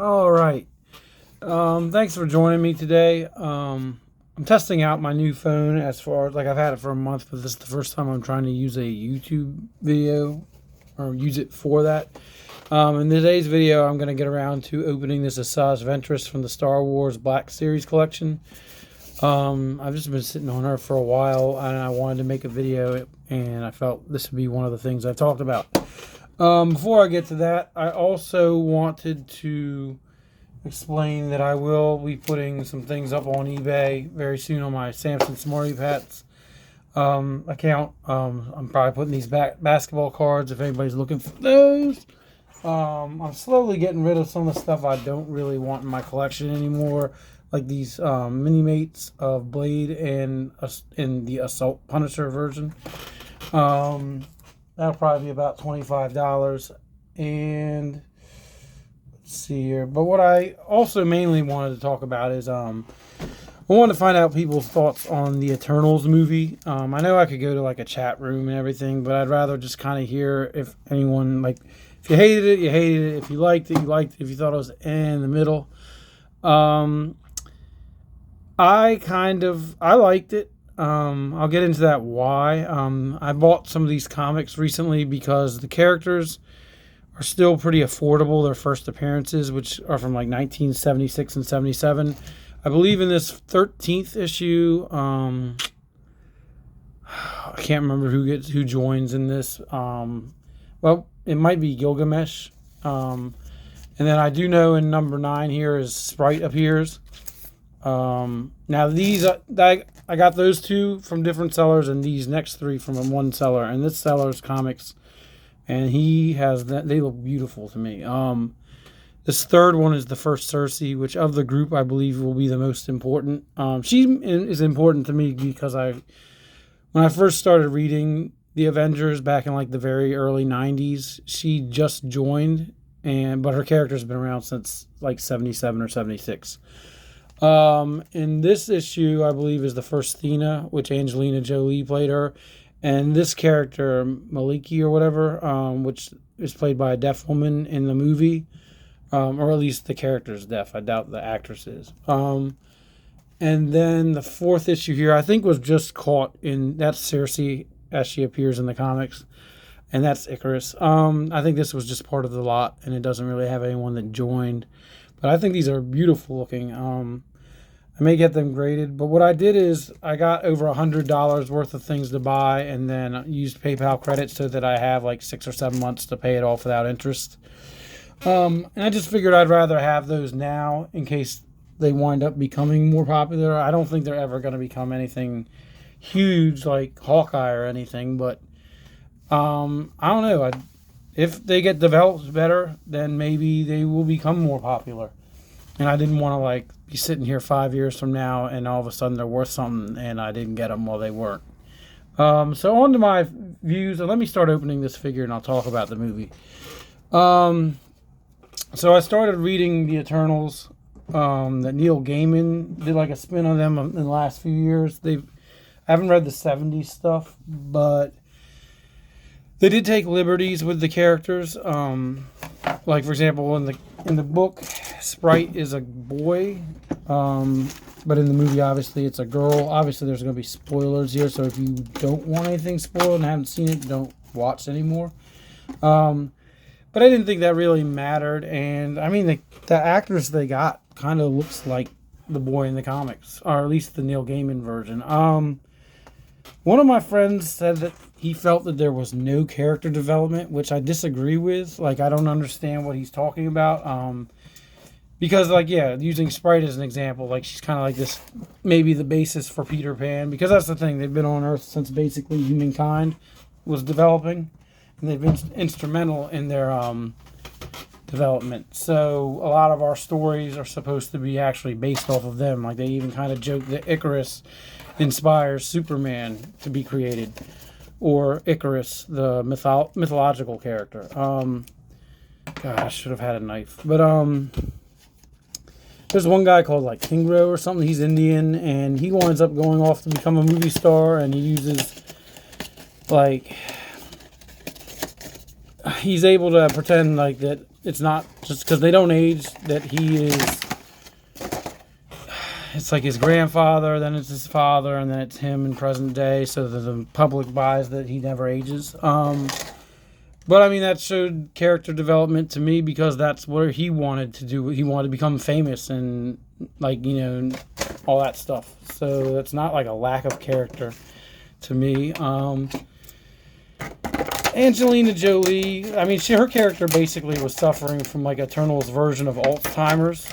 All right. Thanks for joining me today. I'm testing out my new phone as far as, like, I've had it for a month, but this is the first time I'm trying to use a YouTube video or use it for that. In today's video, I'm going to get around to opening this Asajj Ventress from the Star Wars Black Series collection. I've just been sitting on her for a while, and I wanted to make a video, and I felt this would be one of the things I've talked about. Before I get to that, I also wanted to explain that I will be putting some things up on eBay very soon on my samsonsmartypants account. I'm probably putting these basketball cards if anybody's looking for those. I'm slowly getting rid of some of the stuff I don't really want in my collection anymore, like these mini mates of Blade and in the Assault Punisher version. That'll probably be about $25. And let's see here. But what I also mainly wanted to talk about is I wanted to find out people's thoughts on the Eternals movie. I know I could go to like a chat room and everything, but I'd rather just kind of hear if anyone, like, if you hated it, you hated it. If you liked it, you liked it. If you thought it was in the middle. I liked it. I'll get into that why. I bought some of these comics recently because the characters are still pretty affordable. Their first appearances, which are from like 1976 and 77. I believe in this 13th issue, I can't remember who joins in this. Well, it might be Gilgamesh. And then I do know in number 9 here is Sprite appears. Now these I got those two from different sellers, and these next 3 from one seller. And this seller's comics, and he has that. They look beautiful to me. This third one is the first Cersei, which of the group I believe will be the most important. She is important to me because when I first started reading the Avengers back in like the very early 90s, she just joined, but her character's been around since like 77 or 76. In this issue, I believe, is the first Thena, which Angelina Jolie played her. And this character, Maliki or whatever, which is played by a deaf woman in the movie, or at least the character's deaf. I doubt the actress is. And then the 4th issue here, I think, was just caught in, that's Cersei as she appears in the comics. And that's Icarus. I think this was just part of the lot, and it doesn't really have anyone that joined. But I think these are beautiful looking. I may get them graded, but what I did is I got over $100 worth of things to buy, and then used PayPal credit so that I have like 6 or 7 months to pay it off without interest. And I just figured I'd rather have those now in case they wind up becoming more popular. I don't think they're ever going to become anything huge like Hawkeye or anything, but I don't know. If they get developed better, then maybe they will become more popular. And I didn't want to like be sitting here 5 years from now and all of a sudden they're worth something and I didn't get them while they weren't. So on to my views, and let me start opening this figure and I'll talk about the movie. So I started reading the Eternals that Neil Gaiman did like a spin on them in the last few years. I haven't read the 70s stuff, but they did take liberties with the characters. Like, for example, in the book, Sprite is a boy, but in the movie, obviously, it's a girl. Obviously, there's going to be spoilers here, so if you don't want anything spoiled and haven't seen it, don't watch anymore. But I didn't think that really mattered, and I mean, the actress they got kind of looks like the boy in the comics, or at least the Neil Gaiman version. One of my friends said that he felt that there was no character development, which I disagree with. Like, I don't understand what he's talking about. Because, like, yeah, using Sprite as an example, like, she's kind of like this, maybe the basis for Peter Pan. Because that's the thing, they've been on Earth since basically humankind was developing. And they've been instrumental in their development. So a lot of our stories are supposed to be actually based off of them. Like, they even kind of joke that Icarus inspires Superman to be created, or Icarus, the mythological character. God, I should have had a knife. But there's one guy called like Kingro or something. He's Indian, and he winds up going off to become a movie star, and he uses like he's able to pretend like that it's not just because they don't age that he is. It's like his grandfather, then it's his father, and then it's him in present day. So the public buys that he never ages. But I mean, that showed character development to me because that's what he wanted to do. He wanted to become famous and, like, you know, all that stuff. So that's not like a lack of character to me. Angelina Jolie, I mean, her character basically was suffering from like Eternal's version of Alzheimer's.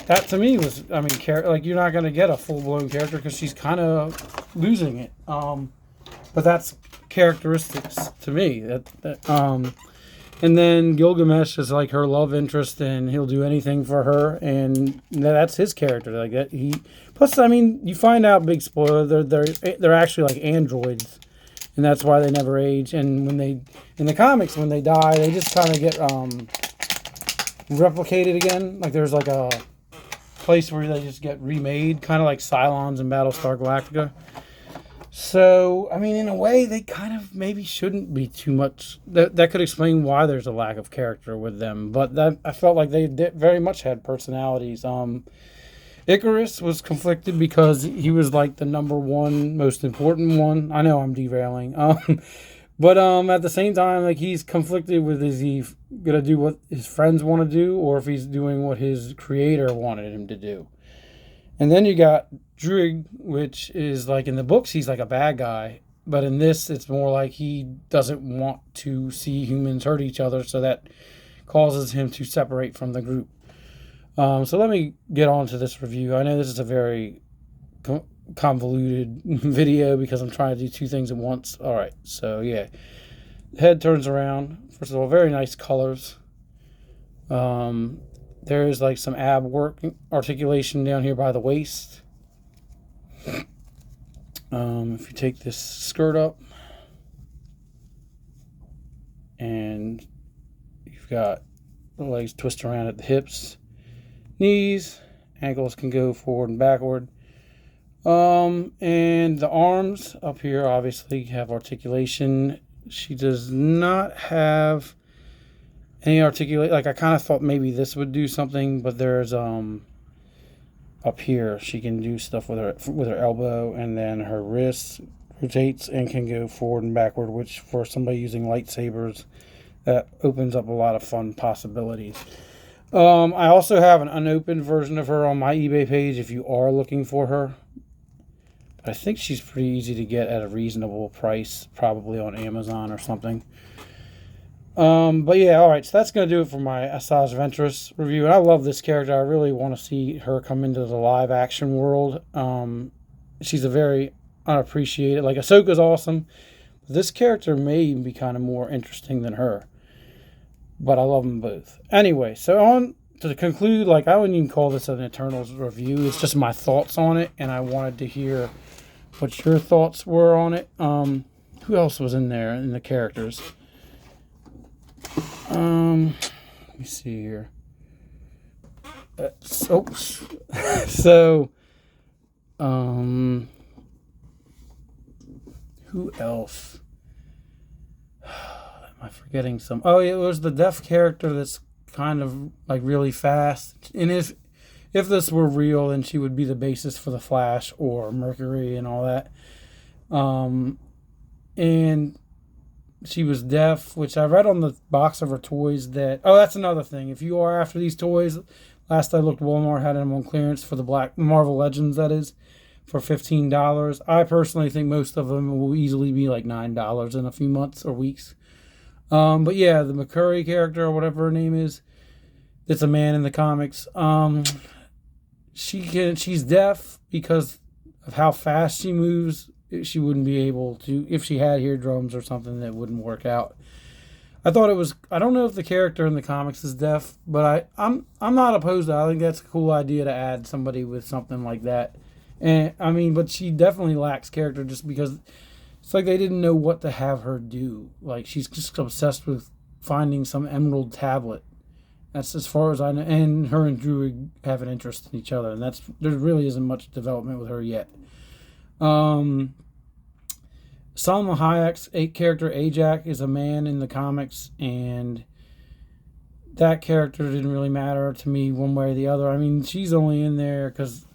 That to me was, I mean, like, you're not going to get a full blown character because she's kind of losing it. But that's characteristics to me. And then Gilgamesh is like her love interest, and he'll do anything for her, and that's his character. Like that, plus, I mean, you find out, big spoiler, they're actually like androids, and that's why they never age. And when they in the comics, when they die, they just kind of get replicated again. Like there's like a place where they just get remade, kind of like Cylons in Battlestar Galactica. So, I mean, in a way, they kind of maybe shouldn't be too much. That could explain why there's a lack of character with them. But I felt like they very much had personalities. Icarus was conflicted because he was like the number one most important one. I know I'm derailing. But at the same time, like, he's conflicted with, is he going to do what his friends want to do, or if he's doing what his creator wanted him to do. And then you got Druig, which is like, in the books, he's like a bad guy. But in this, it's more like he doesn't want to see humans hurt each other, so that causes him to separate from the group. So let me get on to this review. I know this is a very convoluted video because I'm trying to do two things at once. All right, so yeah. The head turns around. First of all, very nice colors. There's like some ab work articulation down here by the waist. If you take this skirt up, and you've got the legs twist around at the hips, knees, ankles can go forward and backward. And the arms up here obviously have articulation. She does not have any articulate. Like, I kind of thought maybe this would do something, but there's up here she can do stuff with her elbow, and then her wrist rotates and can go forward and backward, which for somebody using lightsabers, that opens up a lot of fun possibilities. I also have an unopened version of her on my eBay page if you are looking for her. I think she's pretty easy to get at a reasonable price, probably on Amazon or something. But yeah, alright, so that's going to do it for my Asajj Ventress review. And I love this character. I really want to see her come into the live action world. She's a very unappreciated, like, Ahsoka's awesome. This character may even be kind of more interesting than her. But I love them both. Anyway, so on to conclude, like, I wouldn't even call this an Eternals review. It's just my thoughts on it, and I wanted to hear what your thoughts were on it. Who else was in there in the characters? Let me see here. Who else? Am I forgetting some? Oh, it was the deaf character that's kind of like really fast. And if this were real, then she would be the basis for the Flash or Mercury and all that. And she was deaf, which I read on the box of her toys that... Oh, that's another thing. If you are after these toys, last I looked, Walmart had them on clearance for the Black Marvel Legends, that is, for $15. I personally think most of them will easily be like $9 in a few months or weeks. But yeah, the McCurry character, or whatever her name is, that's a man in the comics. She's deaf because of how fast she moves. She wouldn't be able to, if she had eardrums or something, that wouldn't work out. I thought it was, I don't know if the character in the comics is deaf, but I'm not opposed to it. I think that's a cool idea to add somebody with something like that. And I mean, but she definitely lacks character just because it's like they didn't know what to have her do. Like, she's just obsessed with finding some emerald tablet. That's as far as I know. And her and Druig have an interest in each other, and there really isn't much development with her yet. Salma Hayek's character Ajak is a man in the comics, and that character didn't really matter to me one way or the other. I mean, she's only in there because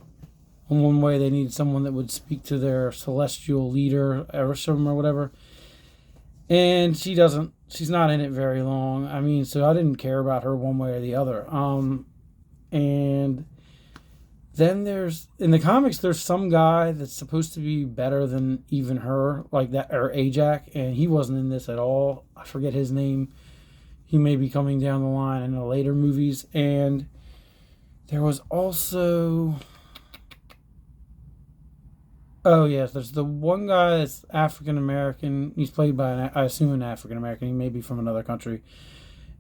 in one way they needed someone that would speak to their celestial leader, Erisham or whatever. And she doesn't. She's not in it very long. I mean, so I didn't care about her one way or the other. And then there's in the comics, there's some guy that's supposed to be better than even her, like that, or Ajak, and he wasn't in this at all. I forget his name. He may be coming down the line in the later movies. And there was also, oh yes, there's the one guy that's African American. He's played by I assume an African American. He may be from another country,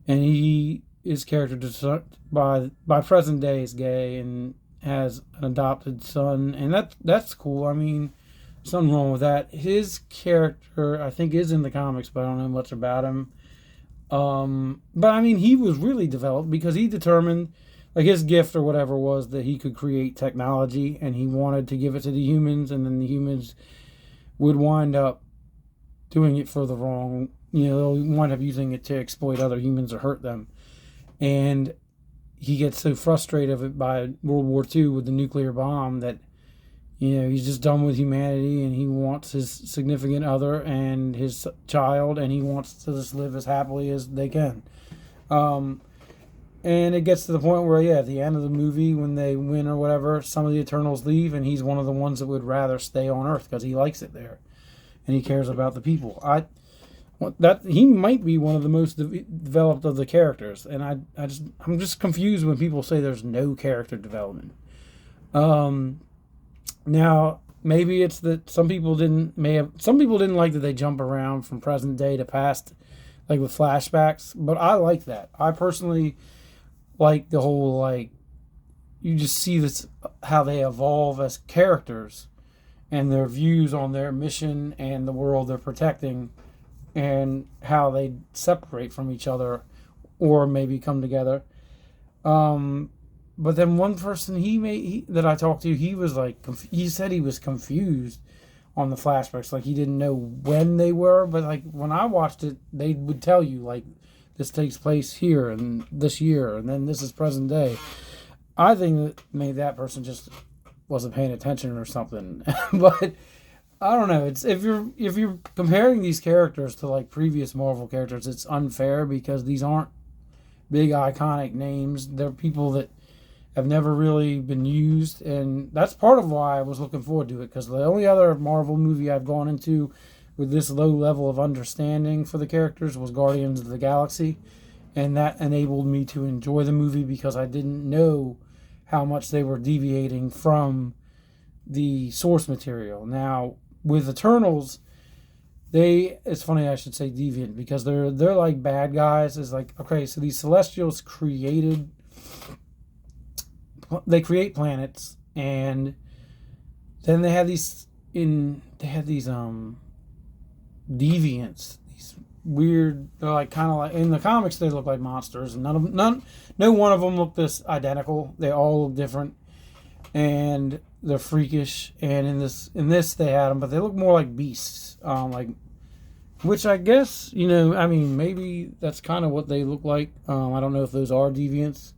and he is character by present day is gay and has an adopted son, and that's cool. I mean, something wrong with that. His character, I think, is in the comics, but I don't know much about him. But I mean, he was really developed because he determined, like, his gift or whatever was that he could create technology, and he wanted to give it to the humans, and then the humans would wind up doing it for the wrong, they'll wind up using it to exploit other humans or hurt them. And he gets so frustrated of it by World War II with the nuclear bomb that, he's just done with humanity, and he wants his significant other and his child, and he wants to just live as happily as they can. And it gets to the point where, at the end of the movie, when they win or whatever, some of the Eternals leave, and he's one of the ones that would rather stay on Earth because he likes it there, and he cares about the people. He might be one of the most developed of the characters, and I'm just confused when people say there's no character development. Now maybe it's that some people didn't like that they jump around from present day to past, like with flashbacks, but I like that. I personally like the whole, like, you just see this, how they evolve as characters and their views on their mission and the world they're protecting, and how they separate from each other or maybe come together. But then one person that I talked to, he was like, he said he was confused on the flashbacks. Like, he didn't know when they were, but like when I watched it, they would tell you, like, this takes place here and this year, and then this is present day. I think that maybe that person just wasn't paying attention or something. But I don't know. It's if you're comparing these characters to like previous Marvel characters, it's unfair because these aren't big iconic names. They're people that have never really been used, and that's part of why I was looking forward to it, because the only other Marvel movie I've gone into with this low level of understanding for the characters was Guardians of the Galaxy, and that enabled me to enjoy the movie because I didn't know how much they were deviating from the source material. Now, with Eternals, it's funny I should say deviant, because they're like bad guys. It's like, okay, so these Celestials they create planets, and then they have these deviants, these weird, they're like kind of like, in the comics they look like monsters, and no one of them look this identical. They all look different, and they're freakish. And in this they had them, but they look more like beasts, which I guess, I mean, maybe that's kind of what they look like. I don't know if those are deviants.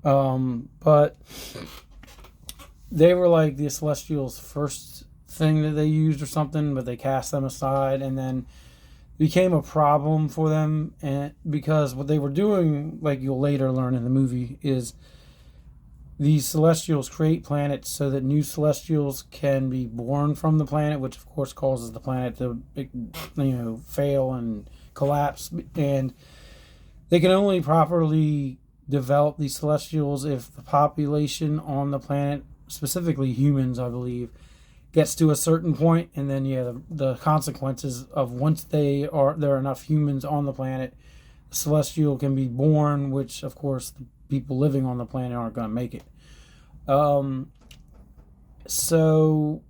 But they were like the Celestials' first thing that they used or something, but they cast them aside, and then became a problem for them, and because what they were doing, like you'll later learn in the movie, is these Celestials create planets so that new Celestials can be born from the planet, which of course causes the planet to, fail and collapse, and they can only properly develop these Celestials if the population on the planet, specifically humans, I believe, gets to a certain point, and then the consequences of once there are enough humans on the planet, the Celestial can be born, which of course the people living on the planet aren't going to make it. So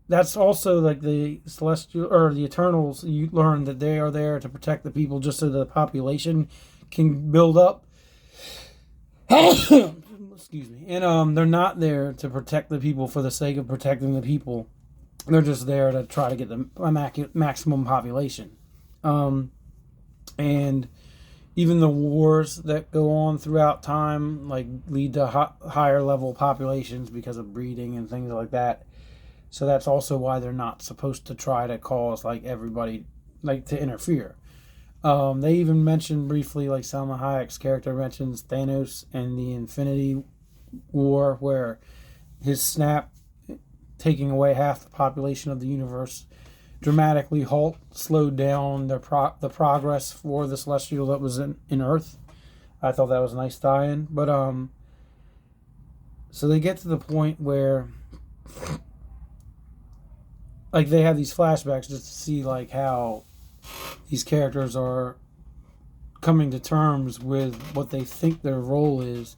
that's also like the Celestial or the Eternals. You learn that they are there to protect the people, just so the population can build up. Excuse me. And they're not there to protect the people for the sake of protecting the people. They're just there to try to get the maximum population. And even the wars that go on throughout time, like, lead to higher level populations because of breeding and things like that. So that's also why they're not supposed to try to cause, like, everybody, like, to interfere. They even mentioned briefly, like, Salma Hayek's character mentions Thanos and the Infinity War, where his snap, taking away half the population of the universe, dramatically slowed down the progress for the celestial that was in Earth. I thought that was a nice tie-in. But so they get to the point where, like, they have these flashbacks just to see, like, how these characters are coming to terms with what they think their role is,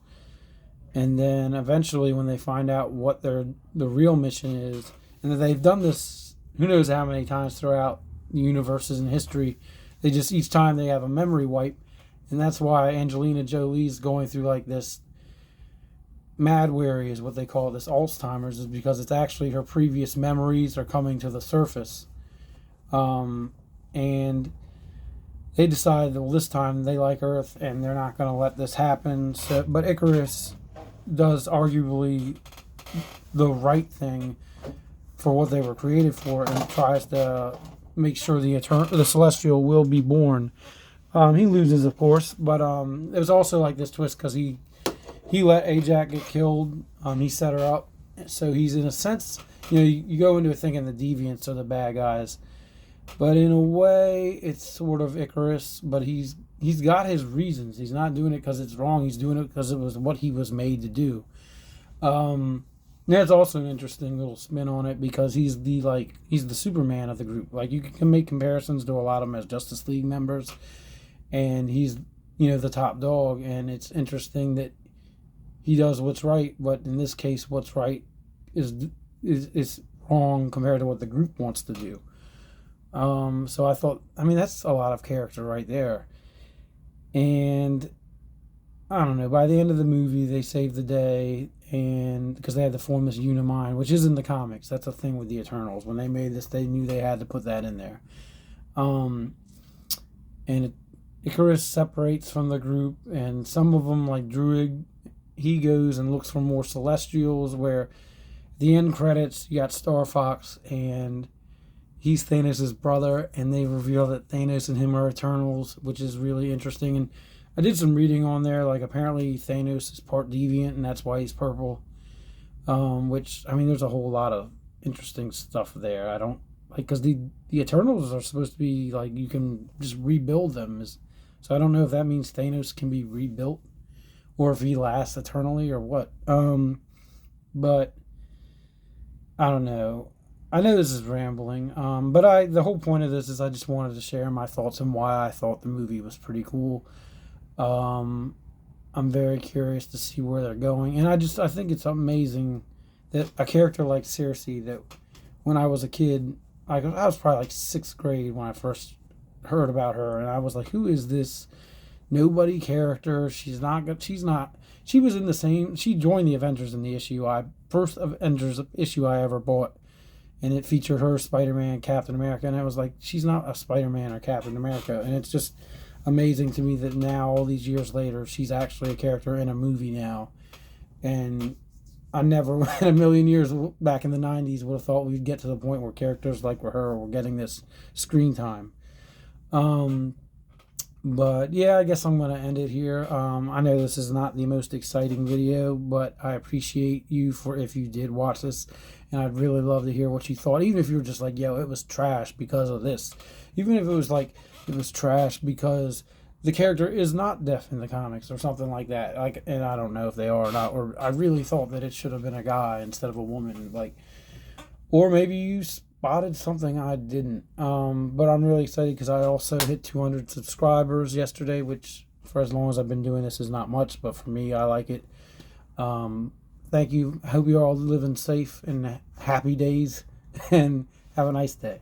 and then eventually when they find out what the real mission is, and that they've done this who knows how many times throughout the universes in history, they just, each time they have a memory wipe, and that's why Angelina Jolie's going through, like, this mad worry is what they call it, this Alzheimer's, is because it's actually her previous memories are coming to the surface. And they decided that, well, this time they like Earth and they're not going to let this happen. So, but Icarus does arguably the right thing for what they were created for, and tries to make sure the Celestial will be born. He loses, of course, but it was also like this twist because he let Ajax get killed. He set her up, so he's, in a sense, you go into it thinking the deviants are the bad guys, but in a way it's sort of Icarus. But he's got his reasons. He's not doing it because it's wrong. He's doing it because it was what he was made to do. That's also an interesting little spin on it, because he's the Superman of the group. Like, you can make comparisons to a lot of them as Justice League members, and he's the top dog. And it's interesting that he does what's right, but in this case, what's right is wrong compared to what the group wants to do. So I thought, that's a lot of character right there. And I don't know, by the end of the movie, they saved the day, and because they had to form this Unimind, which is in the comics. That's a thing with the Eternals. When they made this, they knew they had to put that in there. And Icarus separates from the group, and some of them, like Druid, he goes and looks for more Celestials, where the end credits, you got Star Fox, and he's Thanos' brother, and they reveal that Thanos and him are Eternals, which is really interesting. And I did some reading on there, like, apparently Thanos is part deviant, and that's why he's purple. Which, there's a whole lot of interesting stuff there. I don't, because the Eternals are supposed to be, like, you can just rebuild them. So I don't know if that means Thanos can be rebuilt, or if he lasts eternally, or what. But I don't know. I know this is rambling, but the whole point of this is I just wanted to share my thoughts and why I thought the movie was pretty cool. I'm very curious to see where they're going, and I think it's amazing that a character like Circe, that when I was a kid, I was probably like 6th grade when I first heard about her, and I was like, who is this nobody character? She was in the same, she joined the Avengers in the first Avengers issue I ever bought, and it featured her, Spider-Man, Captain America, and I was like, she's not a Spider-Man or Captain America. And it's just amazing to me that now, all these years later, she's actually a character in a movie now. And I never in a million years back in the 90s would have thought we'd get to the point where characters like her were getting this screen time. But yeah, I guess I'm going to end it here. I know this is not the most exciting video, but I appreciate you if you did watch this, and I'd really love to hear what you thought, even if you were just like, yo, it was trash because of this. Even if it was like, it was trash because the character is not deaf in the comics, or something like that. Like, and I don't know if they are or not, or I really thought that it should have been a guy instead of a woman. Like, or maybe you spotted something I didn't. But I'm really excited because I also hit 200 subscribers yesterday, which for as long as I've been doing this is not much, but for me, I like it. Thank you. I hope you're all living safe and happy days, and have a nice day.